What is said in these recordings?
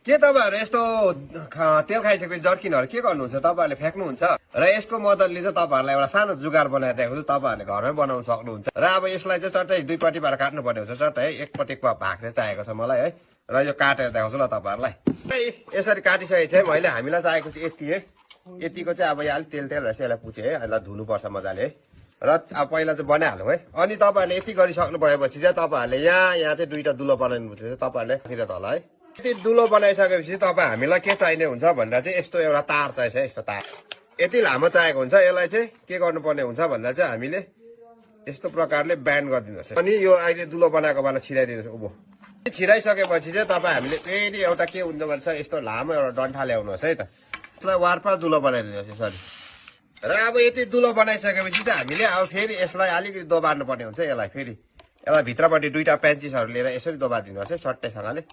के तपाईँहरू यस्तो तेल खाइसकेपछि जर्किनहरू के गर्नुहुन्छ तपाईँहरूले फ्याँक्नुहुन्छ र यसको मद्दतले चाहिँ तपाईँहरूलाई एउटा सानो जुगार बनाएर दिएको छु तपाईँहरूले घरमै बनाउन सक्नुहुन्छ र अब यसलाई चाहिँ चट्टै दुईपट्टिबाट काट्नु पर्ने हुन्छ चट्टै एकपट्टिको भाग चाहिँ चाहिएको छ मलाई है र यो काटेर देखाउँछु ल तपाईँहरूलाई यसरी काटिसकेपछि है मैले हामीलाई चाहिएको चाहिँ यति है यतिको चाहिँ अब यहाँ अलिक तेल तेल रहेछ यसलाई पुछेँ है यसलाई धुनुपर्छ मजाले है र अब पहिला चाहिँ बनाइहाल्नु है अनि तपाईँहरूले यति गरिसक्नु भएपछि चाहिँ तपाईँहरूले यहाँ चाहिँ दुईवटा दुलो बनाउनुपर्छ तपाईँहरूले तिर तल है यति दुलो बनाइसकेपछि तपाईँ हामीलाई के चाहिने हुन्छ भन्दा चाहिँ यस्तो एउटा तार चाहिन्छ यस्तो तार यति लामो चाहिएको हुन्छ यसलाई चाहिँ के गर्नुपर्ने हुन्छ भन्दा चाहिँ हामीले यस्तो प्रकारले ब्यान्ड गरिदिनुहोस् अनि यो अहिले दुलो बनाएको बेला छिराइदिनुहोस् उभो छिराइसकेपछि चाहिँ तपाईँ हामीले फेरि एउटा के हुन्छ भन्छ यस्तो लामो एउटा डन्ठा ल्याउनुहोस् है त यसलाई वारपार दुलो बनाइदिनुहोस् यसरी र अब यति दुलो बनाइसकेपछि चाहिँ हामीले अब फेरि यसलाई अलिकति दोबार्नु पर्ने हुन्छ यसलाई फेरि यसलाई भित्रपट्टि दुईवटा पेन्चिसहरू लिएर यसरी दोबारिदिनुहोस् है सट्टैसँगले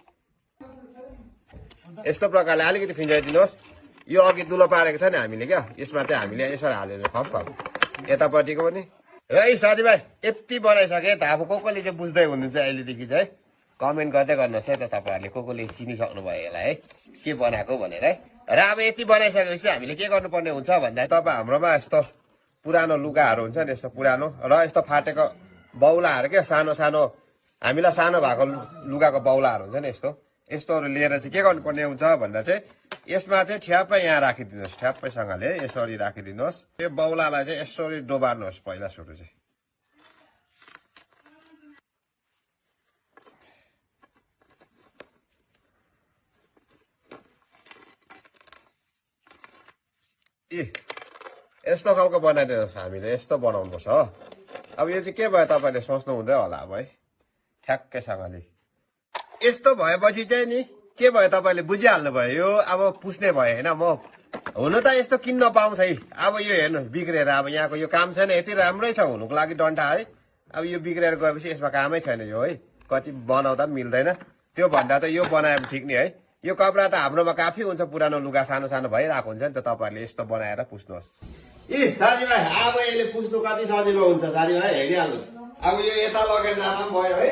यस्तो प्रकारले अलिकति फिन्जाइदिनुहोस् यो अघि दुलो पारेको छ नि हामीले क्या यसमा चाहिँ हामीले यसरी हालेर खप खप यतापट्टिको पनि र यी साथीभाइ यति बनाइसके त अब कसले चाहिँ बुझ्दै हुनुहुन्छ अहिलेदेखि चाहिँ कमेन्ट गर्दै गर्नुहोस् है त तपाईँहरूले कसले चिनिसक्नु भयो यसलाई है के बनाएको भनेर है र अब यति बनाइसकेपछि हामीले के गर्नुपर्ने हुन्छ भन्दा तपाईँ हाम्रोमा यस्तो पुरानो लुगाहरू हुन्छ नि यस्तो पुरानो र यस्तो फाटेको बौलाहरू क्या सानो सानो हामीलाई सानो भएको लुगाको बौलाहरू हुन्छ नि यस्तोहरू लिएर चाहिँ के गर्नुपर्ने हुन्छ भन्दा चाहिँ यसमा चाहिँ ठ्याप्पै यहाँ राखिदिनुहोस् ठ्याप्पैसँगले यसरी राखिदिनुहोस् यो बौलालाई चाहिँ यसरी डोबार्नुहोस् पहिला सुरु चाहिँ यस्तो खालको बनाइदिनुहोस् हामीले यस्तो बनाउनुपर्छ हो अब यो चाहिँ के भयो तपाईँले सोच्नु हुँदै होला अब है ठ्याक्कैसँगले यस्तो भएपछि चाहिँ नि के भयो तपाईँले बुझिहाल्नु भयो यो अब पुस्ने भयो होइन म हुनु त यस्तो किन्न पाउँछ है अब यो हेर्नुहोस् बिग्रेर अब यहाँको यो काम छैन यति राम्रै छ हुनुको लागि डन्ठा है अब यो बिग्रेर गएपछि यसमा कामै छैन यो है कति बनाउँदा पनि मिल्दैन त्यो भन्दा त यो बनाए ठिक नि है यो कपडा त हाम्रोमा काफी हुन्छ पुरानो लुगा सानो सानो भइरहेको हुन्छ नि त तपाईँहरूले यस्तो बनाएर पुस्नुहोस् साथीभाइ अब यसले पुस्नु कति सजिलो हुन्छ साथीभाइ हेरिहाल्नुहोस् अब यो यता लगेर जाँदा पनि भयो है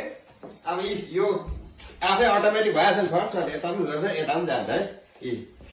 अब यो आफै अटोमेटिक भइहाल्छ सर्ट सर्ट यता पनि जान्छ यता पनि जान्छ है